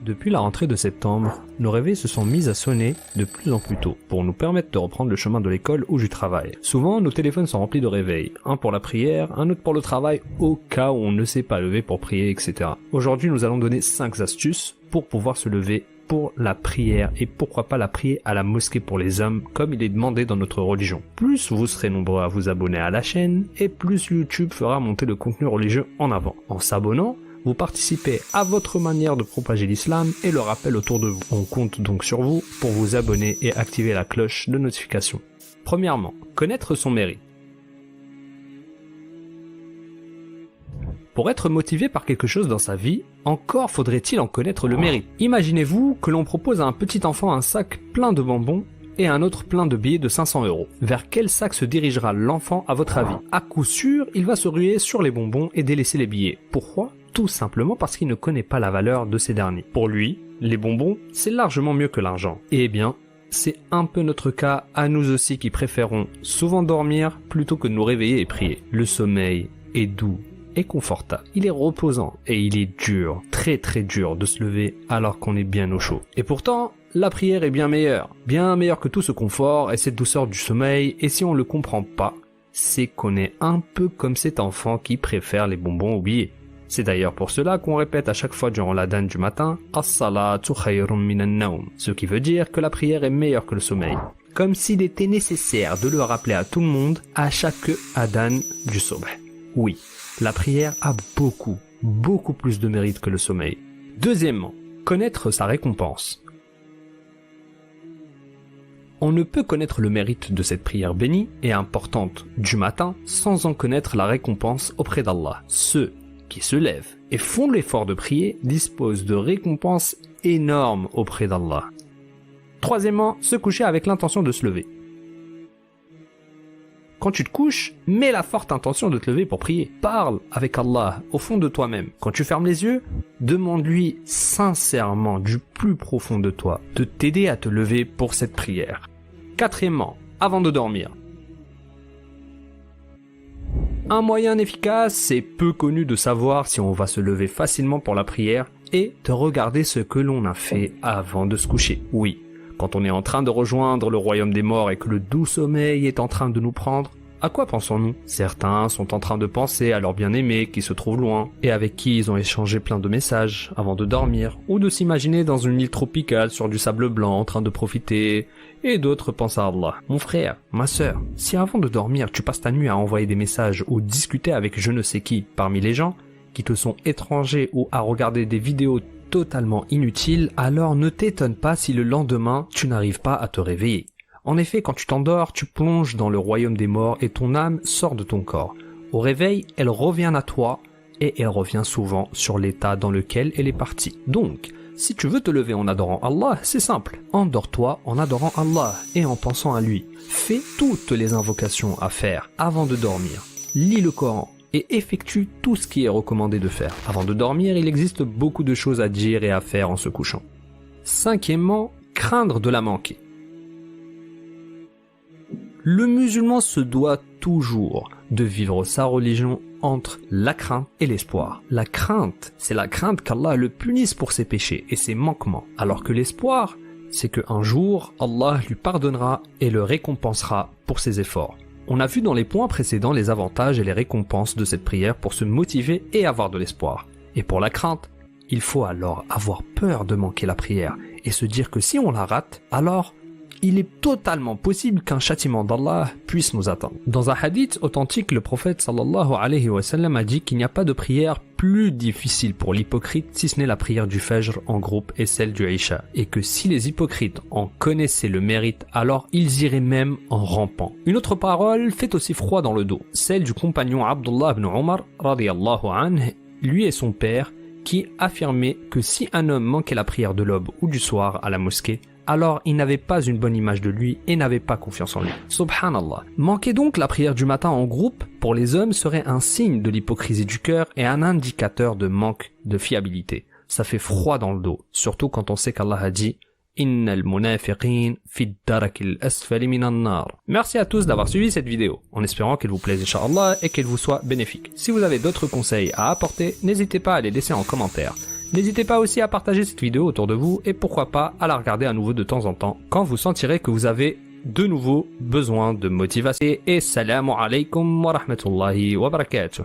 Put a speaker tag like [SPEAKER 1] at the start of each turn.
[SPEAKER 1] Depuis la rentrée de septembre, nos réveils se sont mis à sonner de plus en plus tôt pour nous permettre de reprendre le chemin de l'école ou du travail. Souvent, nos téléphones sont remplis de réveils, un pour la prière, un autre pour le travail au cas où on ne s'est pas levé pour prier, etc. Aujourd'hui, nous allons donner 5 astuces pour pouvoir se lever pour la prière et pourquoi pas la prier à la mosquée pour les hommes comme il est demandé dans notre religion. Plus vous serez nombreux à vous abonner à la chaîne et plus YouTube fera monter le contenu religieux en avant. En s'abonnant, vous participez à votre manière de propager l'islam et le rappel autour de vous. On compte donc sur vous pour vous abonner et activer la cloche de notification. Premièrement, connaître son mérite. Pour être motivé par quelque chose dans sa vie, encore faudrait-il en connaître le mérite. Imaginez-vous que l'on propose à un petit enfant un sac plein de bonbons et un autre plein de billets de 500 €. Vers quel sac se dirigera l'enfant à votre avis? À coup sûr, il va se ruer sur les bonbons et délaisser les billets. Pourquoi? Tout simplement parce qu'il ne connaît pas la valeur de ces derniers. Pour lui, les bonbons, c'est largement mieux que l'argent. Et eh bien, c'est un peu notre cas à nous aussi qui préférons souvent dormir plutôt que de nous réveiller et prier. Le sommeil est doux et confortable. Il est reposant et il est dur, très dur de se lever alors qu'on est bien au chaud. Et pourtant, la prière est bien meilleure que tout ce confort et cette douceur du sommeil, et si on le comprend pas, c'est qu'on est un peu comme cet enfant qui préfère les bonbons aux billets. C'est d'ailleurs pour cela qu'on répète à chaque fois durant l'adhan du matin « As-salatu khayrun minan nawm », ce qui veut dire que la prière est meilleure que le sommeil. Comme s'il était nécessaire de le rappeler à tout le monde à chaque adhan du subh. Oui, la prière a beaucoup plus de mérite que le sommeil. Deuxièmement, connaître sa récompense. On ne peut connaître le mérite de cette prière bénie et importante du matin sans en connaître la récompense auprès d'Allah. Ceux qui se lèvent et font l'effort de prier disposent de récompenses énormes auprès d'Allah. Troisièmement, se coucher avec l'intention de se lever. Quand tu te couches, mets la forte intention de te lever pour prier. Parle avec Allah au fond de toi-même. Quand tu fermes les yeux, demande-lui sincèrement du plus profond de toi de t'aider à te lever pour cette prière. Quatrièmement, avant de dormir. Un moyen efficace et peu connu de savoir si on va se lever facilement pour la prière est de regarder ce que l'on a fait avant de se coucher. Oui, quand on est en train de rejoindre le royaume des morts et que le doux sommeil est en train de nous prendre, à quoi pensons-nous? Certains sont en train de penser à leur bien-aimé qui se trouve loin et avec qui ils ont échangé plein de messages avant de dormir, ou de s'imaginer dans une île tropicale sur du sable blanc en train de profiter, et d'autres pensent à Allah. Mon frère, ma sœur, si avant de dormir tu passes ta nuit à envoyer des messages ou discuter avec je ne sais qui parmi les gens qui te sont étrangers ou à regarder des vidéos totalement inutiles, alors ne t'étonne pas si le lendemain tu n'arrives pas à te réveiller. En effet, quand tu t'endors, tu plonges dans le royaume des morts et ton âme sort de ton corps. Au réveil, elle revient à toi et elle revient souvent sur l'état dans lequel elle est partie. Donc, si tu veux te lever en adorant Allah, c'est simple. Endors-toi en adorant Allah et en pensant à lui. Fais toutes les invocations à faire avant de dormir. Lis le Coran et effectue tout ce qui est recommandé de faire. Avant de dormir, il existe beaucoup de choses à dire et à faire en se couchant. Cinquièmement, craindre de la manquer. Le musulman se doit toujours de vivre sa religion entre la crainte et l'espoir. La crainte, c'est la crainte qu'Allah le punisse pour ses péchés et ses manquements, alors que l'espoir, c'est qu'un jour, Allah lui pardonnera et le récompensera pour ses efforts. On a vu dans les points précédents les avantages et les récompenses de cette prière pour se motiver et avoir de l'espoir. Et pour la crainte, il faut alors avoir peur de manquer la prière et se dire que si on la rate, alors il est totalement possible qu'un châtiment d'Allah puisse nous attendre. Dans un hadith authentique, le prophète sallallahu alayhi wa sallam a dit qu'il n'y a pas de prière plus difficile pour l'hypocrite si ce n'est la prière du Fajr en groupe et celle du Isha, et que si les hypocrites en connaissaient le mérite, alors ils iraient même en rampant. Une autre parole fait aussi froid dans le dos, celle du compagnon Abdullah ibn Umar radiyallahu anhu, lui et son père, qui affirmait que si un homme manquait la prière de l'aube ou du soir à la mosquée, alors il n'avait pas une bonne image de lui et n'avait pas confiance en lui. Subhanallah. Manquer donc la prière du matin en groupe, pour les hommes, serait un signe de l'hypocrisie du cœur et un indicateur de manque de fiabilité. Ça fait froid dans le dos, surtout quand on sait qu'Allah a dit « Innal munafiqin fi darakil asfali minan nar ». Merci à tous d'avoir suivi cette vidéo, en espérant qu'elle vous plaise Inch'Allah et qu'elle vous soit bénéfique. Si vous avez d'autres conseils à apporter, n'hésitez pas à les laisser en commentaire. N'hésitez pas aussi à partager cette vidéo autour de vous et pourquoi pas à la regarder à nouveau de temps en temps quand vous sentirez que vous avez de nouveau besoin de motivation. Et salam alaikum wa rahmatullahi wa barakatuh.